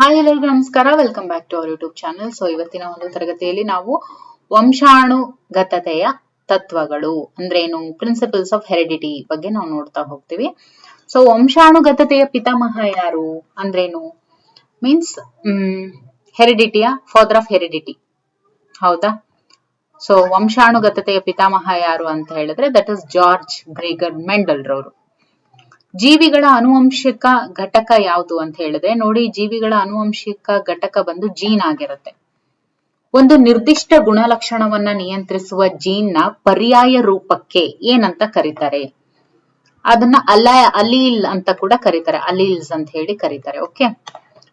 Hi ಎಲ್ಲರಿಗೂ ನಮಸ್ಕಾರ, welcome back to our YouTube channel. So ಇವತ್ತಿನ ಒಂದು ತರಗತಿಯಲ್ಲಿ ನಾವು ವಂಶಾಣುಗತತೆಯ ತತ್ವಗಳು ಅಂದ್ರೇನು, ಪ್ರಿನ್ಸಿಪಲ್ಸ್ ಆಫ್ ಹೆರಿಡಿಟಿ ಬಗ್ಗೆ ನಾವು ನೋಡ್ತಾ ಹೋಗ್ತೀವಿ. ಸೊ ವಂಶಾಣುಗತತೆಯ ಪಿತಾಮಹ ಯಾರು ಅಂದ್ರೇನು, ಮೀನ್ಸ್ ಹೆರಿಡಿಟಿಯ ಫಾದರ್ ಆಫ್ ಹೆರಿಡಿಟಿ, ಹೌದಾ? ಸೊ ವಂಶಾಣುಗತತೆಯ ಪಿತಾಮಹ ಯಾರು ಅಂತ ಹೇಳಿದ್ರೆ that is George Gregor Mendel ರವರು. ಜೀವಿಗಳ ಆನುವಂಶಿಕ ಘಟಕ ಯಾವುದು ಅಂತ ಹೇಳಿದ್ರೆ, ನೋಡಿ, ಜೀವಿಗಳ ಆನುವಂಶಿಕ ಘಟಕ ಬಂದು ಜೀನ್ ಆಗಿರುತ್ತೆ. ಒಂದು ನಿರ್ದಿಷ್ಟ ಗುಣಲಕ್ಷಣವನ್ನ ನಿಯಂತ್ರಿಸುವ ಜೀನ್ ನ ಪರ್ಯಾಯ ರೂಪಕ್ಕೆ ಏನಂತ ಕರೀತಾರೆ? ಅದನ್ನ ಅಲೀಲ್ ಅಂತ ಕೂಡ ಕರೀತಾರೆ, ಅಲೀಲ್ಸ್ ಅಂತ ಹೇಳಿ ಕರೀತಾರೆ. ಓಕೆ,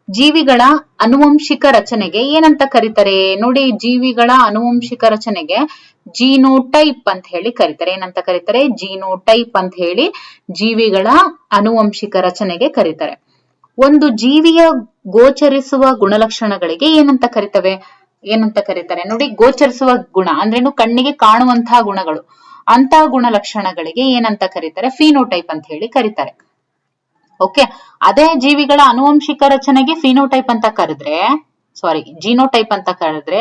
ಜೀವಿಗಳ ಆನುವಂಶಿಕ ರಚನೆಗೆ ಏನಂತ ಕರೀತಾರೆ? ನೋಡಿ, ಜೀವಿಗಳ ಆನುವಂಶಿಕ ರಚನೆಗೆ ಜೀನೋಟೈಪ್ ಅಂತ ಹೇಳಿ ಕರೀತಾರೆ. ಏನಂತ ಕರೀತಾರೆ? ಜೀನೋಟೈಪ್ ಅಂತ ಹೇಳಿ ಜೀವಿಗಳ ಆನುವಂಶಿಕ ರಚನೆಗೆ ಕರೀತಾರೆ. ಒಂದು ಜೀವಿಯ ಗೋಚರಿಸುವ ಗುಣಲಕ್ಷಣಗಳಿಗೆ ಏನಂತ ಕರೀತಾರೆ? ನೋಡಿ, ಗೋಚರಿಸುವ ಗುಣ ಅಂದ್ರೇನು? ಕಣ್ಣಿಗೆ ಕಾಣುವಂತಹ ಗುಣಗಳು, ಅಂತಹ ಗುಣಲಕ್ಷಣಗಳಿಗೆ ಏನಂತ ಕರೀತಾರೆ? ಫಿನೋಟೈಪ್ ಅಂತ ಹೇಳಿ ಕರೀತಾರೆ. ಓಕೆ, ಅದೇ ಜೀವಿಗಳ ಆನುವಂಶಿಕ ರಚನೆಗೆ ಫಿನೋಟೈಪ್ ಅಂತ ಕರೆದ್ರೆ, ಜೀನೋಟೈಪ್ ಅಂತ ಕರೆದ್ರೆ,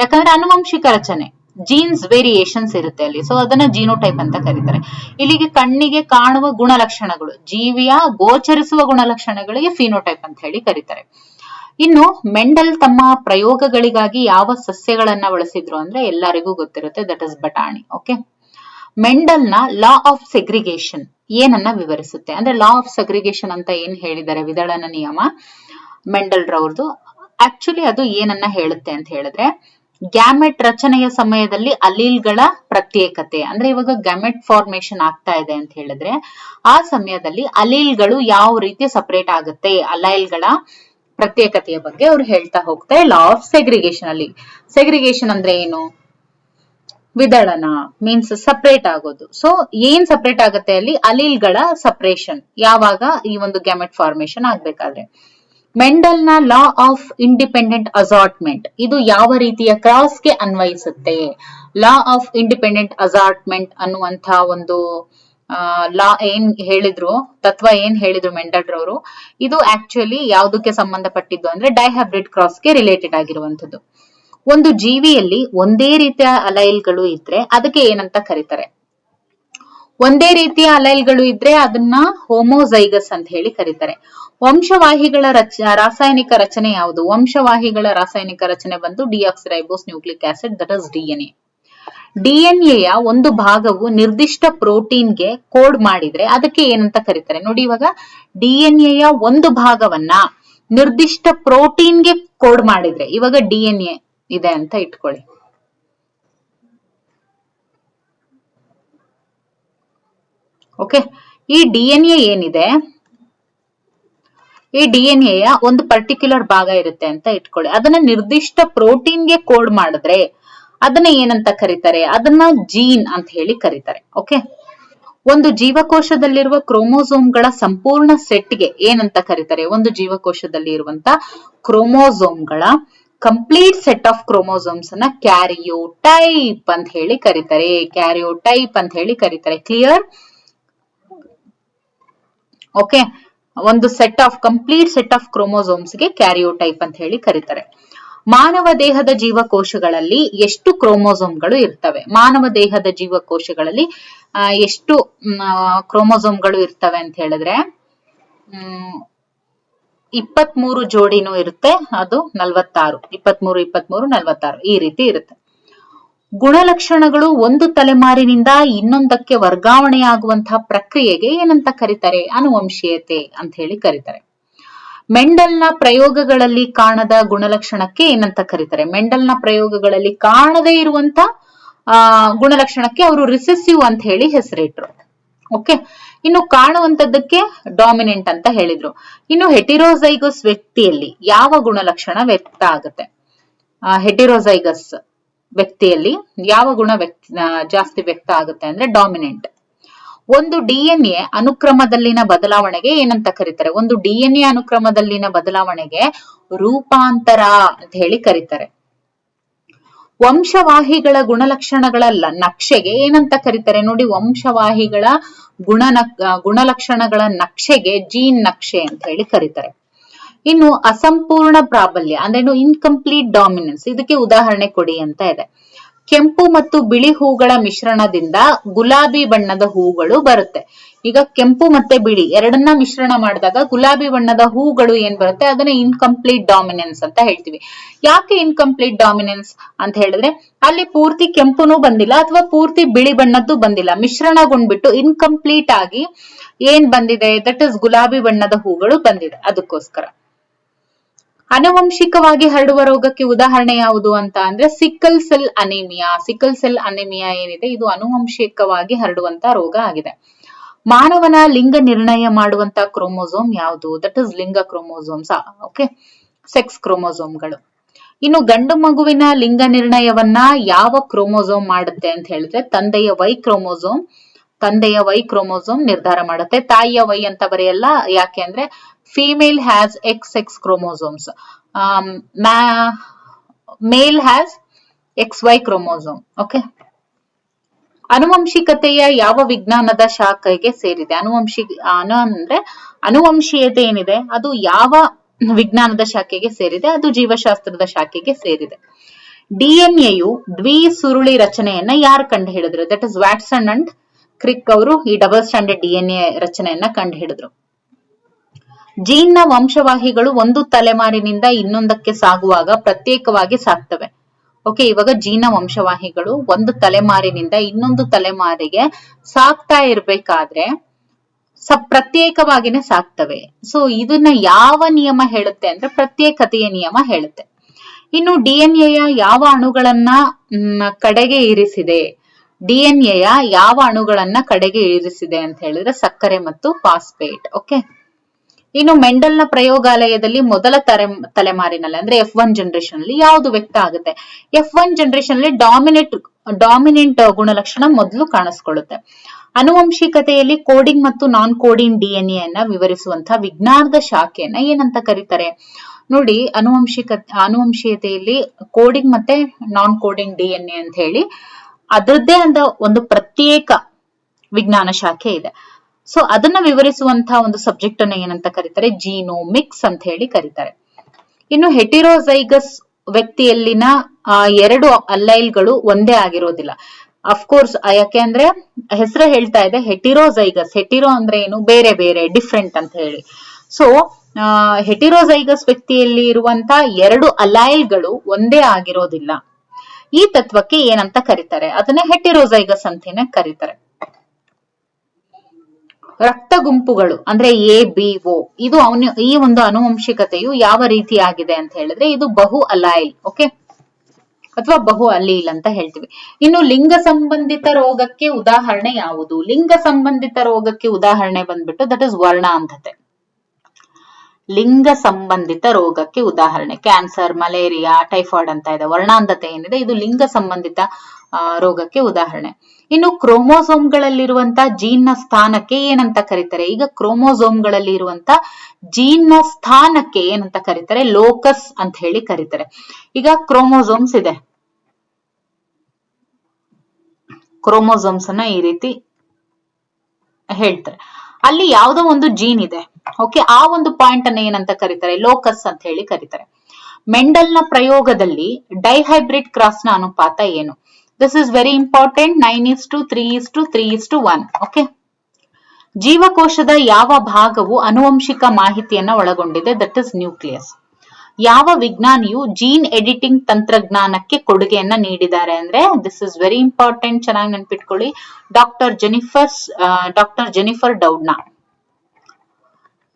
ಯಾಕಂದ್ರೆ ಆನುವಂಶಿಕ ರಚನೆ, ಜೀನ್ಸ್ ವೇರಿಯೇಷನ್ಸ್ ಇರುತ್ತೆ ಅಲ್ಲಿ, ಸೊ ಅದನ್ನ ಜೀನೋಟೈಪ್ ಅಂತ ಕರೀತಾರೆ. ಇಲ್ಲಿಗೆ ಕಣ್ಣಿಗೆ ಕಾಣುವ ಗುಣಲಕ್ಷಣಗಳು, ಜೀವಿಯ ಗೋಚರಿಸುವ ಗುಣಲಕ್ಷಣಗಳಿಗೆ ಫಿನೋಟೈಪ್ ಅಂತ ಹೇಳಿ ಕರೀತಾರೆ. ಇನ್ನು ಮೆಂಡಲ್ ತಮ್ಮ ಪ್ರಯೋಗಗಳಿಗಾಗಿ ಯಾವ ಸಸ್ಯಗಳನ್ನ ಬಳಸಿದ್ರು ಅಂದ್ರೆ ಎಲ್ಲರಿಗೂ ಗೊತ್ತಿರುತ್ತೆ, ದಟ್ ಇಸ್ ಬಟಾಣಿ. ಓಕೆ, ಮೆಂಡಲ್ ನ ಲಾ ಆಫ್ ಸೆಗ್ರಿಗೇಷನ್ ಏನನ್ನ ವಿವರಿಸುತ್ತೆ ಅಂದ್ರೆ, ಲಾ ಆಫ್ ಸೆಗ್ರಿಗೇಷನ್ ಅಂತ ಏನ್ ಹೇಳಿದ್ದಾರೆ, ವಿದಳನ ನಿಯಮ ಮೆಂಡಲ್ ರವ್ರದ್ದು, ಆಕ್ಚುಲಿ ಅದು ಏನನ್ನ ಹೇಳುತ್ತೆ ಅಂತ ಹೇಳಿದ್ರೆ, ಗ್ಯಾಮೆಟ್ ರಚನೆಯ ಸಮಯದಲ್ಲಿ ಅಲೀಲ್ಗಳ ಪ್ರತ್ಯೇಕತೆ, ಅಂದ್ರೆ ಇವಾಗ ಗ್ಯಾಮೆಟ್ ಫಾರ್ಮೇಶನ್ ಆಗ್ತಾ ಇದೆ ಅಂತ ಹೇಳಿದ್ರೆ ಆ ಸಮಯದಲ್ಲಿ ಅಲೀಲ್ಗಳು ಯಾವ ರೀತಿ ಸಪರೇಟ್ ಆಗುತ್ತೆ, ಅಲೈಲ್ಗಳ ಪ್ರತ್ಯೇಕತೆಯ ಬಗ್ಗೆ ಅವ್ರು ಹೇಳ್ತಾ ಹೋಗ್ತಾರೆ ಲಾ ಆಫ್ ಸೆಗ್ರಿಗೇಷನ್ ಅಲ್ಲಿ. ಸೆಗ್ರಿಗೇಷನ್ ಅಂದ್ರೆ ಏನು? ವಿದಳನ ಮೀನ್ಸ್ ಸಪರೇಟ್ ಆಗೋದು. ಸೊ ಏನ್ ಸಪರೇಟ್ ಆಗುತ್ತೆ ಅಲ್ಲಿ? ಅಲೀಲ್ಗಳ ಸಪರೇಷನ್ ಯಾವಾಗ? ಈ ಒಂದು ಗ್ಯಾಮೆಟ್ ಫಾರ್ಮೇಶನ್ ಆಗ್ಬೇಕಾದ್ರೆ. ಮೆಂಡಲ್ ನ ಲಾ ಆಫ್ ಇಂಡಿಪೆಂಡೆಂಟ್ ಅಸಾರ್ಟ್ಮೆಂಟ್ ಇದು ಯಾವ ರೀತಿಯ ಕ್ರಾಸ್ಗೆ ಅನ್ವಯಿಸುತ್ತೆ? ಲಾ ಆಫ್ ಇಂಡಿಪೆಂಡೆಂಟ್ ಅಸಾರ್ಟ್ಮೆಂಟ್ ಅನ್ನುವಂತ ಒಂದು ಲಾ ಏನ್ ಹೇಳಿದ್ರು, ತತ್ವ ಏನ್ ಹೇಳಿದ್ರು ಮೆಂಡಲ್ ರವರು, ಇದು ಆಕ್ಚುಲಿ ಯಾವುದಕ್ಕೆ ಸಂಬಂಧಪಟ್ಟಿದ್ದು ಅಂದ್ರೆ ಡೈಹೈಬ್ರಿಡ್ ಕ್ರಾಸ್ಗೆ ರಿಲೇಟೆಡ್ ಆಗಿರುವಂತದ್ದು. ಒಂದು ಜೀವಿಯಲ್ಲಿ ಒಂದೇ ರೀತಿಯ ಅಲೈಲ್ಗಳು ಇದ್ರೆ ಅದಕ್ಕೆ ಏನಂತ ಕರೀತಾರೆ? ಒಂದೇ ರೀತಿಯ ಅಲೈಲ್ಗಳು ಇದ್ರೆ ಅದನ್ನ ಹೋಮೋಜೈಗಸ್ ಅಂತ ಹೇಳಿ ಕರೀತಾರೆ. ವಂಶವಾಹಿಗಳ ರಾಸಾಯನಿಕ ರಚನೆ ಯಾವುದು? ವಂಶವಾಹಿಗಳ ರಾಸಾಯನಿಕ ರಚನೆ ಬಂದು deoxyribose nucleic acid, that is DNA. ಡಿಎನ್ಎಯ ಒಂದು ಭಾಗವು ನಿರ್ದಿಷ್ಟ ಪ್ರೋಟೀನ್ಗೆ ಕೋಡ್ ಮಾಡಿದ್ರೆ ಅದಕ್ಕೆ ಏನಂತ ಕರೀತಾರೆ? ನೋಡಿ, ಇವಾಗ ಡಿಎನ್ಎಯ ಒಂದು ಭಾಗವನ್ನ ನಿರ್ದಿಷ್ಟ ಪ್ರೋಟೀನ್ಗೆ ಕೋಡ್ ಮಾಡಿದ್ರೆ, ಇವಾಗ ಡಿಎನ್ಎ ಇದೆ ಅಂತ ಇಟ್ಕೊಳ್ಳಿ. ಓಕೆ, ಈ ಡಿಎನ್ಎ ಏನಿದೆ, ಈ ಡಿಎನ್ಎಯ ಒಂದು ಪರ್ಟಿಕ್ಯುಲರ್ ಭಾಗ ಇರುತ್ತೆ ಅಂತ ಇಟ್ಕೊಳ್ಳಿ. ಅದನ್ನ ನಿರ್ದಿಷ್ಟ ಪ್ರೋಟೀನ್ಗೆ ಕೋಡ್ ಮಾಡಿದ್ರೆ ಅದನ್ನ ಏನಂತ ಕರೀತಾರೆ? ಅದನ್ನ ಜೀನ್ ಅಂತ ಹೇಳಿ ಕರೀತಾರೆ. ಓಕೆ, ಒಂದು ಜೀವಕೋಶದಲ್ಲಿರುವ ಕ್ರೋಮೋಸೋಮ್ಗಳ ಸಂಪೂರ್ಣ ಸೆಟ್ಗೆ ಏನಂತ ಕರೀತಾರೆ? ಒಂದು ಜೀವಕೋಶದಲ್ಲಿ ಇರುವಂತ ಕ್ರೋಮೋಸೋಮ್ಗಳ ಕಂಪ್ಲೀಟ್ ಸೆಟ್ ಆಫ್ ಕ್ರೋಮೋಸೋಮ್ಸ್ ಅನ್ನ ಕ್ಯಾರಿಯೋಟೈಪ್ ಅಂತ ಹೇಳಿ ಕರೀತಾರೆ. ಕ್ಯಾರಿಯೋಟೈಪ್ ಅಂತ ಹೇಳಿ ಕರೀತಾರೆ. ಕ್ಲಿಯರ್? ಓಕೆ, ಒಂದು ಕಂಪ್ಲೀಟ್ ಸೆಟ್ ಆಫ್ ಕ್ರೋಮೋಸೋಮ್ಸ್ ಗೆ ಕ್ಯಾರಿಯೋಟೈಪ್ ಅಂತ ಹೇಳಿ ಕರೀತಾರೆ. ಮಾನವ ದೇಹದ ಜೀವಕೋಶಗಳಲ್ಲಿ ಎಷ್ಟು ಕ್ರೋಮೋಸೋಮ್ಗಳು ಇರ್ತವೆ? ಮಾನವ ದೇಹದ ಜೀವಕೋಶಗಳಲ್ಲಿ ಎಷ್ಟು ಕ್ರೋಮೋಸೋಮ್ಗಳು ಇರ್ತವೆ ಅಂತ ಹೇಳಿದ್ರೆ 23 ಜೋಡಿನೂ ಇರುತ್ತೆ, ಅದು 46, 23, 46 ಈ ರೀತಿ ಇರುತ್ತೆ. ಗುಣಲಕ್ಷಣಗಳು ಒಂದು ತಲೆಮಾರಿನಿಂದ ಇನ್ನೊಂದಕ್ಕೆ ವರ್ಗಾವಣೆಯಾಗುವಂತಹ ಪ್ರಕ್ರಿಯೆಗೆ ಏನಂತ ಕರೀತಾರೆ? ಆನುವಂಶೀಯತೆ ಅಂತ ಹೇಳಿ ಕರೀತಾರೆ. ಮೆಂಡಲ್ನ ಪ್ರಯೋಗಗಳಲ್ಲಿ ಕಾಣದ ಗುಣಲಕ್ಷಣಕ್ಕೆ ಏನಂತ ಕರೀತಾರೆ? ಮೆಂಡಲ್ನ ಪ್ರಯೋಗಗಳಲ್ಲಿ ಕಾಣದೇ ಇರುವಂತ ಗುಣಲಕ್ಷಣಕ್ಕೆ ಅವರು ರಿಸೆಸಿವ್ ಅಂತ ಹೇಳಿ ಹೆಸರಿಟ್ರು. ಓಕೆ, ಇನ್ನು ಕಾಣುವಂತದ್ದಕ್ಕೆ ಡಾಮಿನೆಂಟ್ ಅಂತ ಹೇಳಿದ್ರು. ಇನ್ನು ಹೆಟಿರೋಜೈಗಸ್ ವ್ಯಕ್ತಿಯಲ್ಲಿ ಯಾವ ಗುಣಲಕ್ಷಣ ವ್ಯಕ್ತ ಆಗುತ್ತೆ? ಹೆಟಿರೋಜೈಗಸ್ ವ್ಯಕ್ತಿಯಲ್ಲಿ ಯಾವ ಗುಣ ಜಾಸ್ತಿ ವ್ಯಕ್ತ ಆಗುತ್ತೆ ಅಂದ್ರೆ ಡಾಮಿನೆಂಟ್. ಒಂದು ಡಿಎನ್ಎ ಅನುಕ್ರಮದಲ್ಲಿನ ಬದಲಾವಣೆಗೆ ಏನಂತ ಕರೀತಾರೆ? ಒಂದು ಡಿಎನ್ಎ ಅನುಕ್ರಮದಲ್ಲಿನ ಬದಲಾವಣೆಗೆ ರೂಪಾಂತರ ಅಂತ ಹೇಳಿ ಕರೀತಾರೆ. ವಂಶವಾಹಿಗಳ ಗುಣಲಕ್ಷಣಗಳ ನಕ್ಷೆಗೆ ಏನಂತ ಕರೀತಾರೆ? ನೋಡಿ, ವಂಶವಾಹಿಗಳ ಗುಣಲಕ್ಷಣಗಳ ನಕ್ಷೆಗೆ ಜೀನ್ ನಕ್ಷೆ ಅಂತ ಹೇಳಿ ಕರೀತಾರೆ. ಇನ್ನು ಅಸಂಪೂರ್ಣ ಪ್ರಾಬಲ್ಯ ಅಂದ್ರೆ ಇನ್ಕಂಪ್ಲೀಟ್ ಡಾಮಿನೆನ್ಸ್, ಇದಕ್ಕೆ ಉದಾಹರಣೆ ಕೊಡಿ ಅಂತ ಇದೆ. ಕೆಂಪು ಮತ್ತು ಬಿಳಿ ಹೂಗಳ ಮಿಶ್ರಣದಿಂದ ಗುಲಾಬಿ ಬಣ್ಣದ ಹೂಗಳು ಬರುತ್ತೆ. ಈಗ ಕೆಂಪು ಮತ್ತೆ ಬಿಳಿ ಎರಡನ್ನ ಮಿಶ್ರಣ ಮಾಡಿದಾಗ ಗುಲಾಬಿ ಬಣ್ಣದ ಹೂಗಳು ಏನ್ ಬರುತ್ತೆ, ಅದನ್ನ ಇನ್ಕಂಪ್ಲೀಟ್ ಡಾಮಿನೆನ್ಸ್ ಅಂತ ಹೇಳ್ತೀವಿ. ಯಾಕೆ ಇನ್ಕಂಪ್ಲೀಟ್ ಡಾಮಿನೆನ್ಸ್ ಅಂತ ಹೇಳಿದ್ರೆ ಅಲ್ಲಿ ಪೂರ್ತಿ ಕೆಂಪುನೂ ಬಂದಿಲ್ಲ ಅಥವಾ ಪೂರ್ತಿ ಬಿಳಿ ಬಣ್ಣದ್ದು ಬಂದಿಲ್ಲ, ಮಿಶ್ರಣಗೊಂಡ್ಬಿಟ್ಟು ಇನ್ಕಂಪ್ಲೀಟ್ ಆಗಿ ಏನ್ ಬಂದಿದೆ, ದಟ್ ಇಸ್ ಗುಲಾಬಿ ಬಣ್ಣದ ಹೂಗಳು ಬಂದಿದೆ. ಅದಕ್ಕೋಸ್ಕರ ಆನುವಂಶಿಕವಾಗಿ ಹರಡುವ ರೋಗಕ್ಕೆ ಉದಾಹರಣೆ ಯಾವುದು ಅಂತ ಅಂದ್ರೆ sickle cell anaemia. Sickle cell anaemia ಏನಿದೆ, ಇದು ಆನುವಂಶಿಕವಾಗಿ ಹರಡುವಂತ ರೋಗ ಆಗಿದೆ. ಮಾನವನ ಲಿಂಗ ನಿರ್ಣಯ ಮಾಡುವಂತ ಕ್ರೋಮೋಸೋಮ್ ಯಾವುದು, ದಟ್ ಇಸ್ ಲಿಂಗ ಕ್ರೋಮೋಸೋಮ್ಸ್. ಓಕೆ, ಸೆಕ್ಸ್ ಕ್ರೋಮೋಸೋಮ್ಗಳು. ಇನ್ನು ಗಂಡು ಮಗುವಿನ ಲಿಂಗ ನಿರ್ಣಯವನ್ನ ಯಾವ ಕ್ರೋಮೋಸೋಮ್ ಮಾಡುತ್ತೆ ಅಂತ ಹೇಳಿದ್ರೆ ತಂದೆಯ ವೈ ಕ್ರೋಮೋಸೋಮ್ ನಿರ್ಧಾರ ಮಾಡುತ್ತೆ. ತಾಯಿಯ ವೈ ಅಂತ ಬರೆಯಲ್ಲ, ಯಾಕೆ ಅಂದ್ರೆ female has XX chromosomes, male has XY chromosome. Okay, ಆನುವಂಶಿಕತೆಯ ಯಾವ ವಿಜ್ಞಾನದ ಶಾಖೆಗೆ ಸೇರಿದೆ? ಅಂದ್ರೆ ಆನುವಂಶೀಯತೆ ಏನಿದೆ ಅದು ಯಾವ ವಿಜ್ಞಾನದ ಶಾಖೆಗೆ ಸೇರಿದೆ? ಅದು ಜೀವಶಾಸ್ತ್ರದ ಶಾಖೆಗೆ ಸೇರಿದೆ. ಡಿಎನ್ಎಯು ದ್ವಿಸುರುಳಿ ರಚನೆಯನ್ನ ಯಾರು ಕಂಡು ಹಿಡಿದ್ರು? ದಟ್ ಇಸ್ ವ್ಯಾಟ್ಸನ್ ಅಂಡ್ ಕ್ರಿಕ್ ಅವರು ಈ ಡಬಲ್ ಸ್ಟ್ಯಾಂಡರ್ಡ್ ಡಿಎನ್ಎ ರಚನೆಯನ್ನ ಕಂಡು ಹಿಡಿದ್ರು. ಜೀನ್ ನ ವಂಶವಾಹಿಗಳು ಒಂದು ತಲೆಮಾರಿನಿಂದ ಇನ್ನೊಂದಕ್ಕೆ ಸಾಗುವಾಗ ಪ್ರತ್ಯೇಕವಾಗಿ ಸಾಕ್ತವೆ. ಓಕೆ, ಇವಾಗ ಜೀನ್ ನ ವಂಶವಾಹಿಗಳು ಒಂದು ತಲೆಮಾರಿನಿಂದ ಇನ್ನೊಂದು ತಲೆಮಾರಿಗೆ ಸಾಕ್ತಾ ಇರ್ಬೇಕಾದ್ರೆ ಪ್ರತ್ಯೇಕವಾಗಿನೇ ಸಾಕ್ತವೆ. ಸೊ ಇದನ್ನ ಯಾವ ನಿಯಮ ಹೇಳುತ್ತೆ ಅಂದ್ರೆ ಪ್ರತ್ಯೇಕತೆಯ ನಿಯಮ ಹೇಳುತ್ತೆ. ಇನ್ನು ಡಿಎನ್ಎಯ ಯಾವ ಅಣುಗಳನ್ನ ಕಡೆಗೆ ಇರಿಸಿದೆ? ಡಿಎನ್ಎಯ ಯಾವ ಅಣುಗಳನ್ನ ಕಡೆಗೆ ಇರಿಸಿದೆ ಅಂತ ಹೇಳಿದ್ರೆ ಸಕ್ಕರೆ ಮತ್ತು ಫಾಸ್ಫೇಟ್. ಓಕೆ, ಇನ್ನು ಮೆಂಡಲ್ ನ ಪ್ರಯೋಗಾಲಯದಲ್ಲಿ ಮೊದಲ ತಲೆಮಾರಿನಲ್ಲಿ ಅಂದ್ರೆ F1 ಜನರೇಷನ್ ಅಲ್ಲಿ ಯಾವುದು ವ್ಯಕ್ತ ಆಗುತ್ತೆ? F1 ಜನರೇಷನ್ ಅಲ್ಲಿ ಡಾಮಿನೆಂಟ್ ಗುಣಲಕ್ಷಣ ಮೊದಲು ಕಾಣಿಸ್ಕೊಳ್ಳುತ್ತೆ. ಆನುವಂಶಿಕತೆಯಲ್ಲಿ ಕೋಡಿಂಗ್ ಮತ್ತು ನಾನ್ ಕೋಡಿಂಗ್ ಡಿಎನ್ಎ ಅನ್ನ ವಿವರಿಸುವಂತಹ ವಿಜ್ಞಾನದ ಶಾಖೆಯನ್ನ ಏನಂತ ಕರೀತಾರೆ? ನೋಡಿ, ಆನುವಂಶೀಯತೆಯಲ್ಲಿ ಕೋಡಿಂಗ್ ಮತ್ತೆ ನಾನ್ ಕೋಡಿಂಗ್ ಡಿಎನ್ಎ ಅಂತ ಹೇಳಿ ಅದರದ್ದೇ ಆದ ಒಂದು ಪ್ರತ್ಯೇಕ ವಿಜ್ಞಾನ ಶಾಖೆ ಇದೆ. ಸೊ ಅದನ್ನ ವಿವರಿಸುವಂತಹ ಒಂದು ಸಬ್ಜೆಕ್ಟ್ ಅನ್ನ ಏನಂತ ಕರೀತಾರೆ? ಜೀನೋಮಿಕ್ಸ್ ಅಂತ ಹೇಳಿ ಕರೀತಾರೆ. ಇನ್ನು ಹೆಟಿರೋಜೈಗಸ್ ವ್ಯಕ್ತಿಯಲ್ಲಿನ ಎರಡು ಅಲ್ಲೈಲ್ಗಳು ಒಂದೇ ಆಗಿರೋದಿಲ್ಲ. ಅಫ್ಕೋರ್ಸ್, ಯಾಕೆ ಅಂದ್ರೆ ಹೆಸರು ಹೇಳ್ತಾ ಇದೆ ಹೆಟಿರೋಜೈಗಸ್. ಹೆಟಿರೋ ಅಂದ್ರೆ ಏನು? ಬೇರೆ ಬೇರೆ, ಡಿಫ್ರೆಂಟ್ ಅಂತ ಹೇಳಿ. ಸೊ ಹೆಟಿರೋಜೈಗಸ್ ವ್ಯಕ್ತಿಯಲ್ಲಿ ಇರುವಂತ ಎರಡು ಅಲೈಲ್ಗಳು ಒಂದೇ ಆಗಿರೋದಿಲ್ಲ. ಈ ತತ್ವಕ್ಕೆ ಏನಂತ ಕರೀತಾರೆ? ಅದನ್ನ ಹೆಟಿರೋಜೈಗಸ್ ಅಂತಾನೆ ಕರೀತಾರೆ. ರಕ್ತ ಗುಂಪುಗಳು ಅಂದ್ರೆ ABO, ಇದು ಈ ಒಂದು ಆನುವಂಶಿಕತೆಯು ಯಾವ ರೀತಿಯಾಗಿದೆ ಅಂತ ಹೇಳಿದ್ರೆ ಇದು ಬಹು ಅಲೈಲ್. ಓಕೆ, ಅಥವಾ ಬಹು ಅಲೀಲ್ ಅಂತ ಹೇಳ್ತೀವಿ. ಇನ್ನು ಲಿಂಗ ಸಂಬಂಧಿತ ರೋಗಕ್ಕೆ ಉದಾಹರಣೆ ಯಾವುದು? ಲಿಂಗ ಸಂಬಂಧಿತ ರೋಗಕ್ಕೆ ಉದಾಹರಣೆ ಬಂದ್ಬಿಟ್ಟು ದಟ್ ಇಸ್ ವರ್ಣಾಂಧತೆ. ಲಿಂಗ ಸಂಬಂಧಿತ ರೋಗಕ್ಕೆ ಉದಾಹರಣೆ ಕ್ಯಾನ್ಸರ್, ಮಲೇರಿಯಾ, ಟೈಫಾಯ್ಡ್ ಅಂತ ಇದೆ. ವರ್ಣಾಂಧತೆ ಏನಿದೆ ಇದು ಲಿಂಗ ಸಂಬಂಧಿತ ರೋಗಕ್ಕೆ ಉದಾಹರಣೆ. ಇನ್ನು ಕ್ರೋಮೋಸೋಮ್ಗಳಲ್ಲಿರುವಂತ ಜೀನ್ ನ ಸ್ಥಾನಕ್ಕೆ ಏನಂತ ಕರೀತಾರೆ? ಈಗ ಕ್ರೋಮೋಸೋಮ್ಗಳಲ್ಲಿ ಇರುವಂತ ಜೀನ್ ನ ಸ್ಥಾನಕ್ಕೆ ಏನಂತ ಕರೀತಾರೆ? ಲೋಕಸ್ ಅಂತ ಹೇಳಿ ಕರೀತಾರೆ. ಈಗ ಕ್ರೋಮೋಸೋಮ್ಸ್ ಇದೆ, ಕ್ರೋಮೋಸೋಮ್ಸ್ ಅನ್ನ ಈ ರೀತಿ ಹೇಳ್ತಾರೆ. ಅಲ್ಲಿ ಯಾವುದೋ ಒಂದು ಜೀನ್ ಇದೆ. ಓಕೆ, ಆ ಒಂದು ಪಾಯಿಂಟ್ ಅನ್ನ ಏನಂತ ಕರೀತಾರೆ? ಲೋಕಸ್ ಅಂತ ಹೇಳಿ ಕರೀತಾರೆ. ಮೆಂಡಲ್ ನ ಪ್ರಯೋಗದಲ್ಲಿ ಡೈಹೈಬ್ರಿಡ್ ಕ್ರಾಸ್ ನ ಅನುಪಾತ ಏನು? This is very important. 9:3:3:1. Okay, ಜೀವಕೋಶದ ಯಾವ ಭಾಗವು ಆನುವಂಶಿಕ ಮಾಹಿತಿಯನ್ನ ಒಳಗೊಂಡಿದೆ? That is nucleus. ಯಾವ ವಿಜ್ಞಾನಿಯು ಜೀನ್ ಎಡಿಟಿಂಗ್ ತಂತ್ರಜ್ಞಾನಕ್ಕೆ ಕೊಡುಗೆಯನ್ನ ನೀಡಿದ್ದಾರೆ ಅಂದ್ರೆ ದಿಸ್ ಇಸ್ ವೆರಿ ಇಂಪಾರ್ಟೆಂಟ್, ಚೆನ್ನಾಗಿ ನೆನ್ಪಿಟ್ಕೊಳ್ಳಿ, ಡಾಕ್ಟರ್ ಜೆನಿಫರ್ ಡೌಡ್ನಾ.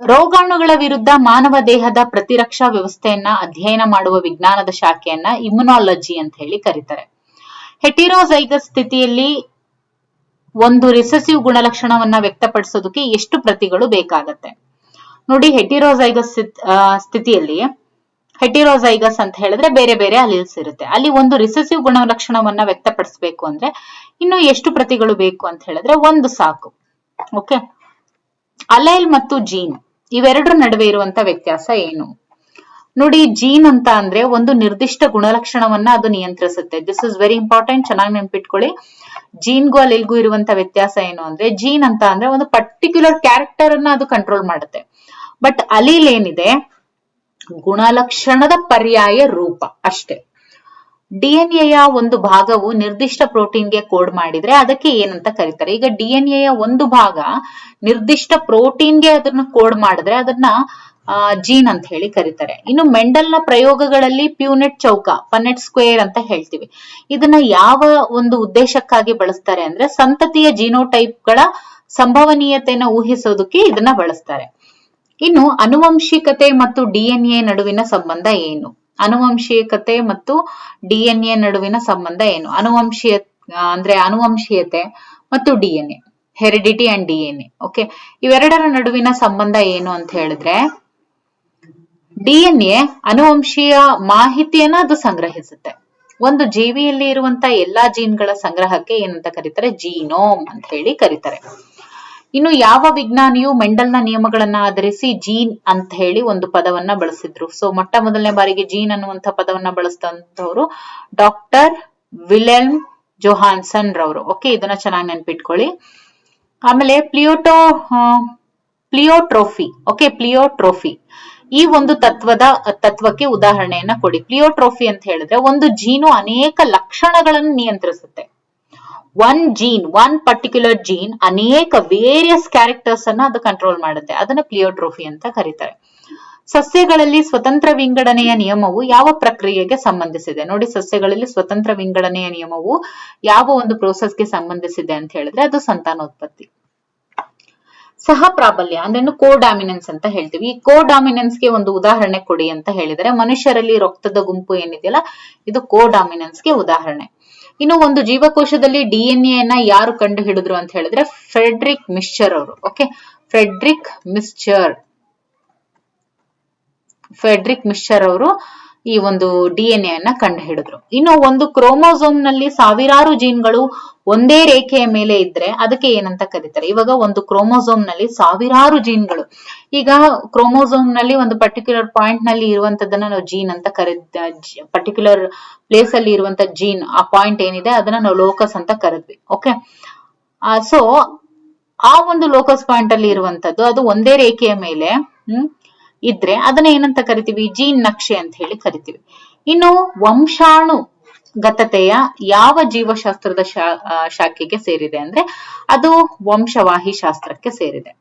ರೋಗಾಣುಗಳ ವಿರುದ್ಧ ಮಾನವ ದೇಹದ ಪ್ರತಿರಕ್ಷಾ ವ್ಯವಸ್ಥೆಯನ್ನ ಅಧ್ಯಯನ ಮಾಡುವ ವಿಜ್ಞಾನದ ಶಾಖೆಯನ್ನ ಇಮ್ಯುನಾಲಜಿ ಅಂತ ಹೇಳಿ ಕರೀತಾರೆ. ಹೆಟಿರೋಜೈಗಸ್ ಸ್ಥಿತಿಯಲ್ಲಿ ಒಂದು ರಿಸೆಸಿವ್ ಗುಣಲಕ್ಷಣವನ್ನ ವ್ಯಕ್ತಪಡಿಸೋದಕ್ಕೆ ಎಷ್ಟು ಪ್ರತಿಗಳು ಬೇಕಾಗತ್ತೆ? ನೋಡಿ, ಹೆಟಿರೋಜೈಗಸ್ ಸ್ಥಿತಿಯಲ್ಲಿ ಹೆಟಿರೋಜೈಗಸ್ ಅಂತ ಹೇಳಿದ್ರೆ ಬೇರೆ ಬೇರೆ ಅಲೀಲ್ಸ್ ಇರುತ್ತೆ. ಅಲ್ಲಿ ಒಂದು ರಿಸೆಸಿವ್ ಗುಣಲಕ್ಷಣವನ್ನ ವ್ಯಕ್ತಪಡಿಸಬೇಕು ಅಂದ್ರೆ ಇನ್ನು ಎಷ್ಟು ಪ್ರತಿಗಳು ಬೇಕು ಅಂತ ಹೇಳಿದ್ರೆ ಒಂದು ಸಾಕು. ಓಕೆ, ಅಲೈಲ್ ಮತ್ತು ಜೀನ್ ಇವೆರಡರ ನಡುವೆ ಇರುವಂತ ವ್ಯತ್ಯಾಸ ಏನು? ನೋಡಿ, ಜೀನ್ ಅಂತ ಅಂದ್ರೆ ಒಂದು ನಿರ್ದಿಷ್ಟ ಗುಣಲಕ್ಷಣವನ್ನ ಅದು ನಿಯಂತ್ರಿಸುತ್ತೆ. ದಿಸ್ ಇಸ್ ವೆರಿ ಇಂಪಾರ್ಟೆಂಟ್, ಚೆನ್ನಾಗಿ ನೆನ್ಪಿಟ್ಕೊಳ್ಳಿ. ಜೀನ್ಗೂ ಅಲೈಲ್ಗೂ ಇರುವಂತ ವ್ಯತ್ಯಾಸ ಏನು ಅಂದ್ರೆ ಜೀನ್ ಅಂತ ಅಂದ್ರೆ ಒಂದು ಪರ್ಟಿಕ್ಯುಲರ್ ಕ್ಯಾರೆಕ್ಟರ್ ಅನ್ನ ಅದು ಕಂಟ್ರೋಲ್ ಮಾಡುತ್ತೆ. ಬಟ್ ಅಲೀಲ್ ಏನಿದೆ ಗುಣಲಕ್ಷಣದ ಪರ್ಯಾಯ ರೂಪ ಅಷ್ಟೇ. ಡಿಎನ್ಎಯ ಒಂದು ಭಾಗವು ನಿರ್ದಿಷ್ಟ ಪ್ರೋಟೀನ್ಗೆ ಕೋಡ್ ಮಾಡಿದ್ರೆ ಅದಕ್ಕೆ ಏನಂತ ಕರೀತಾರೆ? ಈಗ ಡಿಎನ್ಎಯ ಒಂದು ಭಾಗ ನಿರ್ದಿಷ್ಟ ಪ್ರೋಟೀನ್ಗೆ ಅದನ್ನ ಕೋಡ್ ಮಾಡಿದ್ರೆ ಅದನ್ನ ಜೀನ್ ಅಂತ ಹೇಳಿ ಕರೀತಾರೆ. ಇನ್ನು ಮೆಂಡಲ್ನ ಪ್ರಯೋಗಗಳಲ್ಲಿ ಪ್ಯೂನೆಟ್ ಚೌಕ, ಪನೆಟ್ ಸ್ಕ್ವೇರ್ ಅಂತ ಹೇಳ್ತೀವಿ. ಇದನ್ನ ಯಾವ ಒಂದು ಉದ್ದೇಶಕ್ಕಾಗಿ ಬಳಸ್ತಾರೆ ಅಂದ್ರೆ ಸಂತತಿಯ ಜೀನೋಟೈಪ್ಗಳ ಸಂಭವನೀಯತೆಯನ್ನು ಊಹಿಸೋದಕ್ಕೆ ಇದನ್ನ ಬಳಸ್ತಾರೆ. ಇನ್ನು ಅನುವಂಶಿಕತೆ ಮತ್ತು ಡಿಎನ್ಎ ನಡುವಿನ ಸಂಬಂಧ ಏನು? ಅನುವಂಶಿಕತೆ ಮತ್ತು ಡಿಎನ್ಎ ನಡುವಿನ ಸಂಬಂಧ ಏನು? ಅನುವಂಶೀಯತೆ ಮತ್ತು DNA, heredity and DNA. Okay, ಇವೆರಡರ ನಡುವಿನ ಸಂಬಂಧ ಏನು ಅಂತ ಹೇಳಿದ್ರೆ ಡಿಎನ್ಎ ಅನುವಂಶೀಯ ಮಾಹಿತಿಯನ್ನ ಅದು ಸಂಗ್ರಹಿಸುತ್ತೆ. ಒಂದು ಜೀವಿಯಲ್ಲಿ ಇರುವಂತ ಎಲ್ಲಾ ಜೀನ್ಗಳ ಸಂಗ್ರಹಕ್ಕೆ ಏನಂತ ಕರೀತಾರೆ? ಜೀನೋಮ್ ಅಂತ ಹೇಳಿ ಕರೀತಾರೆ. ಇನ್ನು ಯಾವ ವಿಜ್ಞಾನಿಯು ಮೆಂಡಲ್ನ ನಿಯಮಗಳನ್ನ ಆಧರಿಸಿ ಜೀನ್ ಅಂತ ಹೇಳಿ ಒಂದು ಪದವನ್ನ ಬಳಸಿದ್ರು? ಸೊ ಮೊಟ್ಟ ಮೊದಲನೇ ಬಾರಿಗೆ ಜೀನ್ ಅನ್ನುವಂಥ ಪದವನ್ನ ಬಳಸಿದಂತವ್ರು ಡಾಕ್ಟರ್ ವಿಲೆಲ್ಮ್ ಜೋಹಾನ್ಸನ್ ರವರು. ಓಕೆ, ಇದನ್ನ ಚೆನ್ನಾಗಿ ನೆನ್ಪಿಟ್ಕೊಳ್ಳಿ. ಆಮೇಲೆ ಪ್ಲಿಯೋಟ್ರೋಫಿ. ಓಕೆ, ಪ್ಲಿಯೋಟ್ರೋಫಿ ಈ ಒಂದು ತತ್ವಕ್ಕೆ ಉದಾಹರಣೆಯನ್ನ ಕೊಡಿ. ಪ್ಲಿಯೋಟ್ರೋಫಿ ಅಂತ ಹೇಳಿದ್ರೆ ಒಂದು ಜೀನು ಅನೇಕ ಲಕ್ಷಣಗಳನ್ನು ನಿಯಂತ್ರಿಸುತ್ತೆ. ಒನ್ ಪರ್ಟಿಕ್ಯುಲರ್ ಜೀನ್ ಅನೇಕ ವೇರಿಯಸ್ ಕ್ಯಾರೆಕ್ಟರ್ಸ್ ಅನ್ನ ಅದು ಕಂಟ್ರೋಲ್ ಮಾಡುತ್ತೆ. ಅದನ್ನ ಪ್ಲಿಯೋಟ್ರೋಫಿ ಅಂತ ಕರೀತಾರೆ. ಸಸ್ಯಗಳಲ್ಲಿ ಸ್ವತಂತ್ರ ವಿಂಗಡಣೆಯ ನಿಯಮವು ಯಾವ ಪ್ರಕ್ರಿಯೆಗೆ ಸಂಬಂಧಿಸಿದೆ? ನೋಡಿ, ಸಸ್ಯಗಳಲ್ಲಿ ಸ್ವತಂತ್ರ ವಿಂಗಡಣೆಯ ನಿಯಮವು ಯಾವ ಒಂದು ಪ್ರೋಸೆಸ್ಗೆ ಸಂಬಂಧಿಸಿದೆ ಅಂತ ಹೇಳಿದ್ರೆ ಅದು ಸಂತಾನೋತ್ಪತ್ತಿ. ಸಹ ಪ್ರಾಬಲ್ಯ ಅಂದ್ರೆ ಕೋಡಾಮಿನೆನ್ಸ್ ಅಂತ ಹೇಳ್ತೀವಿ. ಈ ಕೋಡಾಮಿನೆನ್ಸ್ ಗೆ ಒಂದು ಉದಾಹರಣೆ ಕೊಡಿ ಅಂತ ಹೇಳಿದರೆ ಮನುಷ್ಯರಲ್ಲಿ ರಕ್ತದ ಗುಂಪು ಏನಿದೆಯಲ್ಲ ಇದು ಕೋಡಾಮಿನೆನ್ಸ್ ಗೆ ಉದಾಹರಣೆ. ಇನ್ನು ಒಂದು ಜೀವಕೋಶದಲ್ಲಿ ಡಿಎನ್ಎ ಯನ್ನ ಯಾರು ಕಂಡು ಹಿಡಿದ್ರು ಅಂತ ಹೇಳಿದ್ರೆ ಫ್ರೆಡ್ರಿಕ್ ಮಿಶ್ಚರ್ ಅವರು. ಓಕೆ, ಫ್ರೆಡ್ರಿಕ್ ಮಿಶ್ಚರ್ ಅವರು ಈ ಒಂದು ಡಿಎನ್ಎ ಯನ್ನ ಕಂಡು ಹಿಡಿದ್ರು. ಇನ್ನು ಒಂದು ಕ್ರೋಮೋಸೋಮ್ ನಲ್ಲಿ ಸಾವಿರಾರು ಜೀನ್ಗಳು ಒಂದೇ ರೇಖೆಯ ಮೇಲೆ ಇದ್ರೆ ಅದಕ್ಕೆ ಏನಂತ ಕರೀತಾರೆ? ಇವಾಗ ಒಂದು ಕ್ರೋಮೋಸೋಮ್ ನಲ್ಲಿ ಸಾವಿರಾರು ಜೀನ್ಗಳು, ಈಗ ಕ್ರೋಮೋಸೋಮ್ ನಲ್ಲಿ ಒಂದು ಪರ್ಟಿಕ್ಯುಲರ್ ಪಾಯಿಂಟ್ ನಲ್ಲಿ ಇರುವಂತದನ್ನ ನಾವು ಜೀನ್ ಅಂತ ಪರ್ಟಿಕ್ಯುಲರ್ ಪ್ಲೇಸ್ ಅಲ್ಲಿ ಇರುವಂತ ಜೀನ್, ಆ ಪಾಯಿಂಟ್ ಏನಿದೆ ಅದನ್ನ ನಾವು ಲೋಕಸ್ ಅಂತ ಕರೆದ್ವಿ. ಓಕೆ, ಸೊ ಆ ಒಂದು ಲೋಕಸ್ ಪಾಯಿಂಟ್ ಅಲ್ಲಿ ಇರುವಂತದ್ದು ಅದು ಒಂದೇ ರೇಖೆಯ ಮೇಲೆ ಇದ್ರೆ ಅದನ್ನ ಏನಂತ ಕರಿತೀವಿ? ಜೀನ್ ನಕ್ಷೆ ಅಂತ ಹೇಳಿ ಕರಿತೀವಿ. ಇನ್ನು ವಂಶಾಣುಗತತೆಯ ಯಾವ ಜೀವಶಾಸ್ತ್ರದ ಶಾಖೆಗೆ ಸೇರಿದೆ ಅಂದ್ರೆ ಅದು ವಂಶವಾಹಿ ಶಾಸ್ತ್ರಕ್ಕೆ ಸೇರಿದೆ.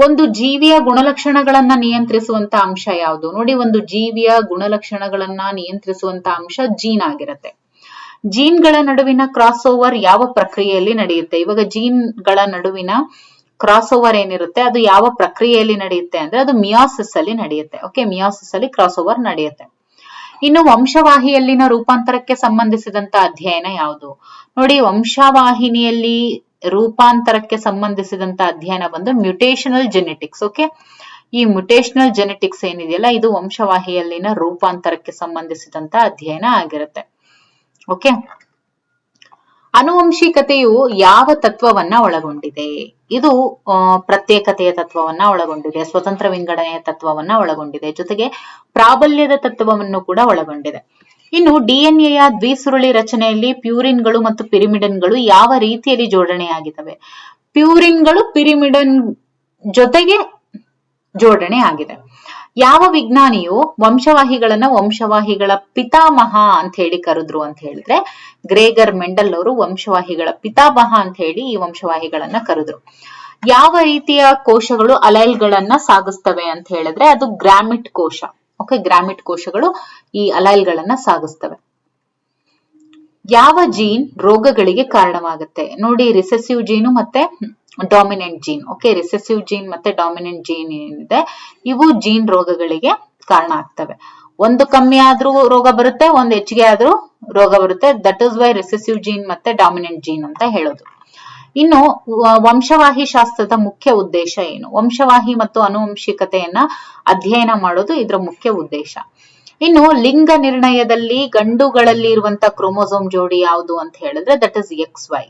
ಒಂದು ಜೀವಿಯ ಗುಣಲಕ್ಷಣಗಳನ್ನ ನಿಯಂತ್ರಿಸುವಂತ ಅಂಶ ಯಾವುದು? ನೋಡಿ, ಒಂದು ಜೀವಿಯ ಗುಣಲಕ್ಷಣಗಳನ್ನ ನಿಯಂತ್ರಿಸುವಂತ ಅಂಶ ಜೀನ್ ಆಗಿರುತ್ತೆ. ಜೀನ್ಗಳ ನಡುವಿನ ಕ್ರಾಸ್ ಓವರ್ ಯಾವ ಪ್ರಕ್ರಿಯೆಯಲ್ಲಿ ನಡೆಯುತ್ತೆ? ಇವಾಗ ಜೀನ್ಗಳ ನಡುವಿನ ಕ್ರಾಸ್ ಓವರ್ ಏನಿರುತ್ತೆ ಅದು ಯಾವ ಪ್ರಕ್ರಿಯೆಯಲ್ಲಿ ನಡೆಯುತ್ತೆ ಅಂದ್ರೆ ಅದು ಮಿಯಾಸಿಸ್ ಅಲ್ಲಿ ನಡೆಯುತ್ತೆ. ಓಕೆ, ಮಿಯಾಸಿಸ್ ಅಲ್ಲಿ ಕ್ರಾಸ್ ಓವರ್ ನಡೆಯುತ್ತೆ. ಇನ್ನು ವಂಶವಾಹಿಯಲ್ಲಿನ ರೂಪಾಂತರಕ್ಕೆ ಸಂಬಂಧಿಸಿದಂತ ಅಧ್ಯಯನ ಯಾವುದು? ನೋಡಿ, ವಂಶವಾಹಿನಿಯಲ್ಲಿ ರೂಪಾಂತರಕ್ಕೆ ಸಂಬಂಧಿಸಿದಂತ ಅಧ್ಯಯನ ಬಂದು ಮ್ಯುಟೇಷನಲ್ ಜೆನೆಟಿಕ್ಸ್. ಓಕೆ, ಈ ಮ್ಯುಟೇಷನಲ್ ಜೆನೆಟಿಕ್ಸ್ ಏನಿದೆಯಲ್ಲ ಇದು ವಂಶವಾಹಿಯಲ್ಲಿನ ರೂಪಾಂತರಕ್ಕೆ ಸಂಬಂಧಿಸಿದಂತ ಅಧ್ಯಯನ ಆಗಿರುತ್ತೆ. ಓಕೆ, ಅನುವಂಶಿಕತೆಯು ಯಾವ ತತ್ವವನ್ನ ಒಳಗೊಂಡಿದೆ? ಇದು ಪ್ರತ್ಯೇಕತೆಯ ತತ್ವವನ್ನ ಒಳಗೊಂಡಿದೆ, ಸ್ವತಂತ್ರ ವಿಂಗಡಣೆಯ ತತ್ವವನ್ನ ಒಳಗೊಂಡಿದೆ, ಜೊತೆಗೆ ಪ್ರಾಬಲ್ಯದ ತತ್ವವನ್ನು ಕೂಡ ಒಳಗೊಂಡಿದೆ. ಇನ್ನು ಡಿಎನ್ಎಯ ದ್ವಿಸುರುಳಿ ರಚನೆಯಲ್ಲಿ ಪ್ಯೂರಿನ್ಗಳು ಮತ್ತು ಪಿರಿಮಿಡನ್ಗಳು ಯಾವ ರೀತಿಯಲ್ಲಿ ಜೋಡಣೆಯಾಗಿದ್ದಾವೆ? ಪ್ಯೂರಿನ್ಗಳು ಪಿರಿಮಿಡನ್ ಜೊತೆಗೆ ಜೋಡಣೆ ಆಗಿದೆ. ಯಾವ ವಿಜ್ಞಾನಿಯು ವಂಶವಾಹಿಗಳ ಪಿತಾಮಹ ಅಂತ ಹೇಳಿ ಕರೆದ್ರು ಅಂತ ಹೇಳಿದ್ರೆ ಗ್ರೇಗರ್ ಮೆಂಡಲ್ ಅವರು ವಂಶವಾಹಿಗಳ ಪಿತಾಮಹ ಅಂತ ಹೇಳಿ ಈ ವಂಶವಾಹಿಗಳನ್ನ ಕರೆದ್ರು. ಯಾವ ರೀತಿಯ ಕೋಶಗಳು ಅಲೈಲ್ಗಳನ್ನ ಸಾಗಿಸ್ತವೆ ಅಂತ ಹೇಳಿದ್ರೆ ಅದು ಗ್ರಾಮಿಟ್ ಕೋಶ. ಓಕೆ, ಗ್ರಾಮಿಟ್ ಕೋಶಗಳು ಈ ಅಲೈಲ್ಗಳನ್ನ ಸಾಗಿಸ್ತವೆ. ಯಾವ ಜೀನ್ ರೋಗಗಳಿಗೆ ಕಾರಣವಾಗುತ್ತೆ? ನೋಡಿ, ರಿಸೆಸಿವ್ ಜೀನು ಮತ್ತೆ dominant gene. Okay, recessive gene ಮತ್ತೆ ಡಾಮಿನೆಂಟ್ ಜೀನ್ ಏನಿದೆ ಇವು ಜೀನ್ ರೋಗಗಳಿಗೆ ಕಾರಣ ಆಗ್ತವೆ. ಒಂದು ಕಮ್ಮಿ ಆದ್ರೂ ರೋಗ ಬರುತ್ತೆ, ಒಂದು ಹೆಚ್ಚಿಗೆ ಆದ್ರೂ ರೋಗ ಬರುತ್ತೆ. That is why recessive gene ಮತ್ತೆ ಡಾಮಿನೆಂಟ್ ಜೀನ್ ಅಂತ ಹೇಳೋದು. ಇನ್ನು ವಂಶವಾಹಿ ಶಾಸ್ತ್ರದ ಮುಖ್ಯ ಉದ್ದೇಶ ಏನು? ವಂಶವಾಹಿ ಮತ್ತು ಅನುವಂಶಿಕತೆಯನ್ನ ಅಧ್ಯಯನ ಮಾಡೋದು ಇದರ ಮುಖ್ಯ ಉದ್ದೇಶ. ಇನ್ನು ಲಿಂಗ ನಿರ್ಣಯದಲ್ಲಿ ಗಂಡುಗಳಲ್ಲಿ ಇರುವಂತ ಕ್ರೋಮೋಸೋಮ್ ಜೋಡಿ ಯಾವುದು ಅಂತ ಹೇಳಿದ್ರೆ ದಟ್ ಇಸ್ XY.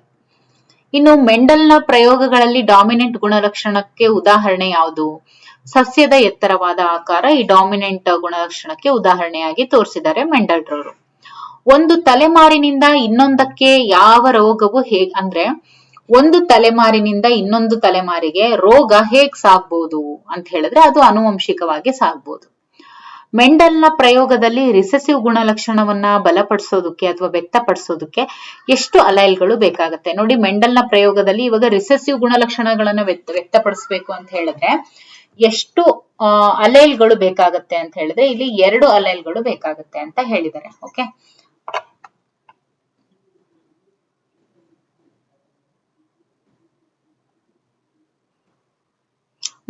ಇನ್ನು ಮೆಂಡಲ್ನ ಪ್ರಯೋಗಗಳಲ್ಲಿ ಡಾಮಿನೆಂಟ್ ಗುಣಲಕ್ಷಣಕ್ಕೆ ಉದಾಹರಣೆ ಯಾವುದು? ಸಸ್ಯದ ಎತ್ತರವಾದ ಆಕಾರ ಈ ಡಾಮಿನೆಂಟ್ ಗುಣಲಕ್ಷಣಕ್ಕೆ ಉದಾಹರಣೆಯಾಗಿ ತೋರಿಸಿದ್ದಾರೆ ಮೆಂಡಲ್ ರವರು. ಒಂದು ತಲೆಮಾರಿನಿಂದ ಇನ್ನೊಂದಕ್ಕೆ ಯಾವ ರೋಗವು ಅಂದ್ರೆ ಒಂದು ತಲೆಮಾರಿನಿಂದ ಇನ್ನೊಂದು ತಲೆಮಾರಿಗೆ ರೋಗ ಹೇಗ್ ಸಾಗ್ಬೋದು ಅಂತ ಹೇಳಿದ್ರೆ ಅದು ಅನುವಂಶಿಕವಾಗಿ ಸಾಗ್ಬೋದು. ಮೆಂಡಲ್ನ ಪ್ರಯೋಗದಲ್ಲಿ ರಿಸೆಸಿವ್ ಗುಣಲಕ್ಷಣವನ್ನ ಬಲಪಡಿಸೋದಕ್ಕೆ ಅಥವಾ ವ್ಯಕ್ತಪಡಿಸೋದಕ್ಕೆ ಎಷ್ಟು ಅಲೈಲ್ಗಳು ಬೇಕಾಗುತ್ತೆ? ನೋಡಿ, ಮೆಂಡಲ್ನ ಪ್ರಯೋಗದಲ್ಲಿ ಇವಾಗ ರಿಸೆಸಿವ್ ಗುಣಲಕ್ಷಣಗಳನ್ನ ವ್ಯಕ್ತಪಡಿಸಬೇಕು ಅಂತ ಹೇಳಿದ್ರೆ ಎಷ್ಟು ಅಲೈಲ್ಗಳು ಬೇಕಾಗುತ್ತೆ ಅಂತ ಹೇಳಿದ್ರೆ ಇಲ್ಲಿ 2 ಅಲೈಲ್ಗಳು ಬೇಕಾಗುತ್ತೆ ಅಂತ ಹೇಳಿದ್ದಾರೆ. ಓಕೆ,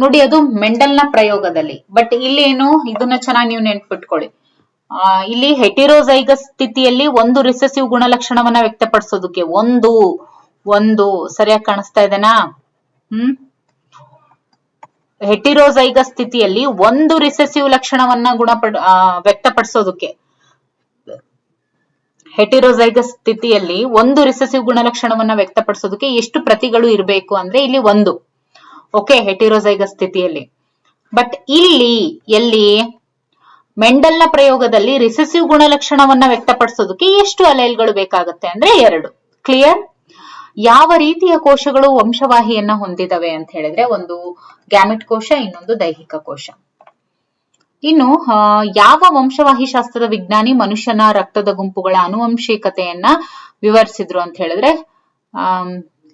ನೋಡಿ ಅದು ಮೆಂಡಲ್ನ ಪ್ರಯೋಗದಲ್ಲಿ. ಬಟ್ ಇಲ್ಲಿ ಏನು, ಇದನ್ನ ಚೆನ್ನಾಗಿ ನೀವು ನೆನ್ಪಿಟ್ಕೊಳ್ಳಿ. ಇಲ್ಲಿ ಹೆಟಿರೋಜೈಗಸ್ ಸ್ಥಿತಿಯಲ್ಲಿ ಒಂದು ರಿಸೆಸಿವ್ ಗುಣಲಕ್ಷಣವನ್ನ ವ್ಯಕ್ತಪಡಿಸೋದಕ್ಕೆ ಒಂದು ಸರಿಯಾಗಿ ಕಾಣಿಸ್ತಾ ಇದೆನಾ? ಹೆಟಿರೋಜೈಗಸ್ ಸ್ಥಿತಿಯಲ್ಲಿ ಒಂದು ರಿಸೆಸಿವ್ ಲಕ್ಷಣವನ್ನ ವ್ಯಕ್ತಪಡಿಸೋದಕ್ಕೆ, ಹೆಟಿರೋಜೈಗಸ್ ಸ್ಥಿತಿಯಲ್ಲಿ ಒಂದು ರಿಸೆಸಿವ್ ಗುಣಲಕ್ಷಣವನ್ನ ವ್ಯಕ್ತಪಡಿಸೋದಕ್ಕೆ ಎಷ್ಟು ಪ್ರತಿಗಳು ಇರಬೇಕು ಅಂದ್ರೆ ಇಲ್ಲಿ 1. ಓಕೆ, ಹೆಟಿರೋಜೈಗಸ್ ಸ್ಥಿತಿಯಲ್ಲಿ. ಬಟ್ ಎಲ್ಲಿ ಮೆಂಡಲ್ನ ಪ್ರಯೋಗದಲ್ಲಿ ರಿಸೆಸಿವ್ ಗುಣಲಕ್ಷಣವನ್ನ ವ್ಯಕ್ತಪಡಿಸೋದಕ್ಕೆ ಎಷ್ಟು ಅಲೈಲ್ಗಳು ಬೇಕಾಗುತ್ತೆ ಅಂದ್ರೆ 2. ಕ್ಲಿಯರ್? ಯಾವ ರೀತಿಯ ಕೋಶಗಳು ವಂಶವಾಹಿಯನ್ನ ಹೊಂದಿದವೆ ಅಂತ ಹೇಳಿದ್ರೆ ಒಂದು ಗ್ಯಾಮಿಟ್ ಕೋಶ, ಇನ್ನೊಂದು ದೈಹಿಕ ಕೋಶ. ಇನ್ನು ಯಾವ ವಂಶವಾಹಿ ಶಾಸ್ತ್ರದ ವಿಜ್ಞಾನಿ ಮನುಷ್ಯನ ರಕ್ತದ ಗುಂಪುಗಳ ಆನುವಂಶಿಕತೆಯನ್ನ ವಿವರಿಸಿದ್ರು ಅಂತ ಹೇಳಿದ್ರೆ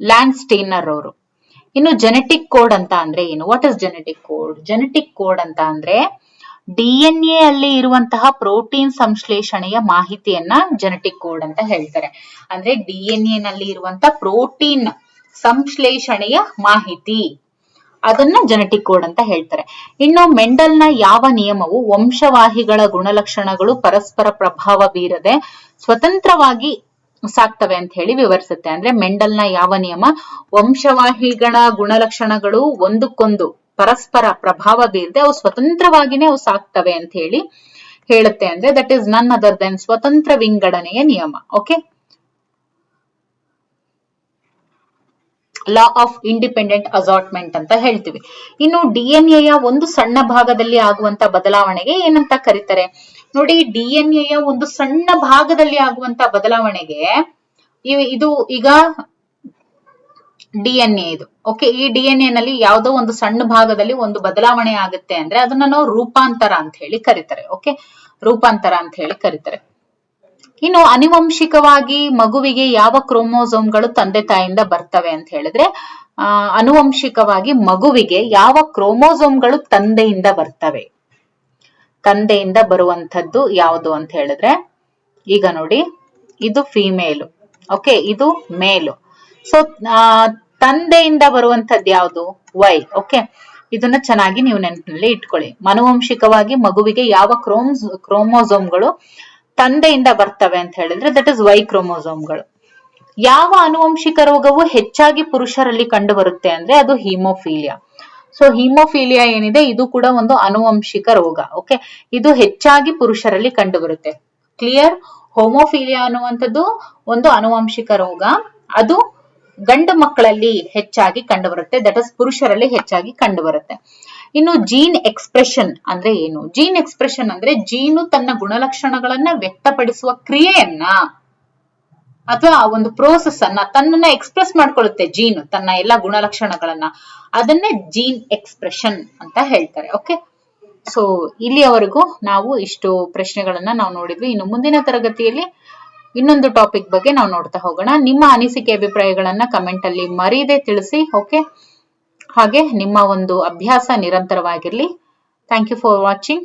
ಲ್ಯಾಂಡ್ ಸ್ಟೀನರ್ ಅವರು. ಇನ್ನು ಜೆನೆಟಿಕ್ ಕೋಡ್ ಅಂತ ಅಂದ್ರೆ ಏನು? What is genetic code? Genetic code ಅಂತ ಅಂದ್ರೆ DNA ಅಲ್ಲಿ ಇರುವಂತಹ ಪ್ರೋಟೀನ್ ಸಂಶ್ಲೇಷಣೆಯ ಮಾಹಿತಿಯನ್ನ ಜೆನೆಟಿಕ್ ಕೋಡ್ ಅಂತ ಹೇಳ್ತಾರೆ. ಅಂದ್ರೆ DNA ನಲ್ಲಿ ಇರುವಂತಹ ಪ್ರೋಟೀನ್ ಸಂಶ್ಲೇಷಣೆಯ ಮಾಹಿತಿ, ಅದನ್ನ ಜೆನೆಟಿಕ್ ಕೋಡ್ ಅಂತ ಹೇಳ್ತಾರೆ. ಇನ್ನು ಮೆಂಡಲ್ನ ಯಾವ ನಿಯಮವು ವಂಶವಾಹಿಗಳ ಗುಣಲಕ್ಷಣಗಳು ಪರಸ್ಪರ ಪ್ರಭಾವ ಬೀರದೆ ಸ್ವತಂತ್ರವಾಗಿ ಸಾಕ್ತವೆ ಅಂತ ಹೇಳಿ ವಿವರಿಸುತ್ತೆ? ಅಂದ್ರೆ ಮೆಂಡಲ್ನ ಯಾವ ನಿಯಮ ವಂಶವಾಹಿಗಳ ಗುಣಲಕ್ಷಣಗಳು ಒಂದಕ್ಕೊಂದು ಪರಸ್ಪರ ಪ್ರಭಾವ ಬೀರದೆ ಅವು ಸ್ವತಂತ್ರವಾಗಿನೇ ಅವು ಸಾಕ್ತವೆ ಅಂತ ಹೇಳಿ ಹೇಳುತ್ತೆ. ಅಂದ್ರೆ that is none other than ಸ್ವತಂತ್ರ ವಿಂಗಡಣೆಯ ನಿಯಮ. Okay, law of independent assortment ಅಂತ ಹೇಳ್ತೀವಿ. ಇನ್ನು DNA ಒಂದು ಸಣ್ಣ ಭಾಗದಲ್ಲಿ ಆಗುವಂತ ಬದಲಾವಣೆಗೆ ಏನಂತ ಕರೀತಾರೆ? ನೋಡಿ, DNA ಒಂದು ಸಣ್ಣ ಭಾಗದಲ್ಲಿ ಆಗುವಂತ ಬದಲಾವಣೆಗೆ ಇದು ಈಗ DNA ಇದು. ಓಕೆ, ಈ DNA ನಲ್ಲಿ ಯಾವುದೋ ಒಂದು ಸಣ್ಣ ಭಾಗದಲ್ಲಿ ಒಂದು ಬದಲಾವಣೆ ಆಗುತ್ತೆ ಅಂದ್ರೆ ಅದನ್ನ ನಾವು ರೂಪಾಂತರ ಅಂತ ಹೇಳಿ ಕರೀತಾರೆ. ಓಕೆ, ರೂಪಾಂತರ ಅಂತ ಹೇಳಿ ಕರೀತಾರೆ. ಇನ್ನು ಆನುವಂಶಿಕವಾಗಿ ಮಗುವಿಗೆ ಯಾವ ಕ್ರೋಮೋಸೋಮ್ಗಳು ತಂದೆ ತಾಯಿಯಿಂದ ಬರ್ತವೆ ಅಂತ ಹೇಳಿದ್ರೆ ಆನುವಂಶಿಕವಾಗಿ ಮಗುವಿಗೆ ಯಾವ ಕ್ರೋಮೋಸೋಮ್ಗಳು ತಂದೆಯಿಂದ ಬರ್ತವೆ? ತಂದೆಯಿಂದ ಬರುವಂತದ್ದು ಯಾವುದು ಅಂತ ಹೇಳಿದ್ರೆ ಈಗ ನೋಡಿ, ಇದು ಫಿಮೇಲು. ಓಕೆ, ಇದು ಮೇಲು. ಸೊ ತಂದೆಯಿಂದ ಬರುವಂತದ್ದು ಯಾವುದು? ವೈ. ಓಕೆ, ಇದನ್ನ ಚೆನ್ನಾಗಿ ನೀವು ನೆನಪಿನಲ್ಲಿ ಇಟ್ಕೊಳ್ಳಿ. ಆನುವಂಶಿಕವಾಗಿ ಮಗುವಿಗೆ ಯಾವ ಕ್ರೋಮೋಸೋಮ್ಗಳು ತಂದೆಯಿಂದ ಬರ್ತವೆ ಅಂತ ಹೇಳಿದ್ರೆ ದಟ್ ಇಸ್ ವೈ ಕ್ರೋಮೋಸೋಮ್ಗಳು. ಯಾವ ಆನುವಂಶಿಕ ರೋಗವು ಹೆಚ್ಚಾಗಿ ಪುರುಷರಲ್ಲಿ ಕಂಡು ಬರುತ್ತೆ ಅಂದ್ರೆ ಅದು ಹಿಮೋಫೀಲಿಯಾ. ಸೊ ಹಿಮೋಫೀಲಿಯಾ ಏನಿದೆ ಇದು ಕೂಡ ಒಂದು ಆನುವಂಶಿಕ ರೋಗ. ಓಕೆ, ಇದು ಹೆಚ್ಚಾಗಿ ಪುರುಷರಲ್ಲಿ ಕಂಡು ಬರುತ್ತೆ. ಕ್ಲಿಯರ್? ಹೋಮೋಫೀಲಿಯಾ ಅನ್ನುವಂಥದ್ದು ಒಂದು ಆನುವಂಶಿಕ ರೋಗ, ಅದು ಗಂಡು ಮಕ್ಕಳಲ್ಲಿ ಹೆಚ್ಚಾಗಿ ಕಂಡು ಬರುತ್ತೆ, ದಟ್ ಇಸ್ ಪುರುಷರಲ್ಲಿ ಹೆಚ್ಚಾಗಿ ಕಂಡು ಬರುತ್ತೆ. ಇನ್ನು ಜೀನ್ ಎಕ್ಸ್ಪ್ರೆಷನ್ ಅಂದ್ರೆ ಏನು? ಜೀನ್ ಎಕ್ಸ್ಪ್ರೆಷನ್ ಅಂದ್ರೆ ಜೀನು ತನ್ನ ಗುಣಲಕ್ಷಣಗಳನ್ನ ವ್ಯಕ್ತಪಡಿಸುವ ಕ್ರಿಯೆಯನ್ನ ಅಥವಾ ಒಂದು ಪ್ರೋಸೆಸ್ ಅನ್ನ ತನ್ನನ್ನ ಎಕ್ಸ್ಪ್ರೆಸ್ ಮಾಡ್ಕೊಳ್ಳುತ್ತೆ. ಜೀನ್ ತನ್ನ ಎಲ್ಲ ಗುಣಲಕ್ಷಣಗಳನ್ನ, ಅದನ್ನೇ ಜೀನ್ ಎಕ್ಸ್ಪ್ರೆಷನ್ ಅಂತ ಹೇಳ್ತಾರೆ. ಓಕೆ, ಸೊ ಇಲ್ಲಿಯವರೆಗೂ ನಾವು ಇಷ್ಟು ಪ್ರಶ್ನೆಗಳನ್ನ ನಾವು ನೋಡಿದ್ವಿ. ಇನ್ನು ಮುಂದಿನ ತರಗತಿಯಲ್ಲಿ ಇನ್ನೊಂದು ಟಾಪಿಕ್ ಬಗ್ಗೆ ನಾವು ನೋಡ್ತಾ ಹೋಗೋಣ. ನಿಮ್ಮ ಅನಿಸಿಕೆ ಅಭಿಪ್ರಾಯಗಳನ್ನ ಕಮೆಂಟ್ ಅಲ್ಲಿ ಮರೀದೆ ತಿಳಿಸಿ. ಓಕೆ, ಹಾಗೆ ನಿಮ್ಮ ಒಂದು ಅಭ್ಯಾಸ ನಿರಂತರವಾಗಿರ್ಲಿ. Thank you for watching.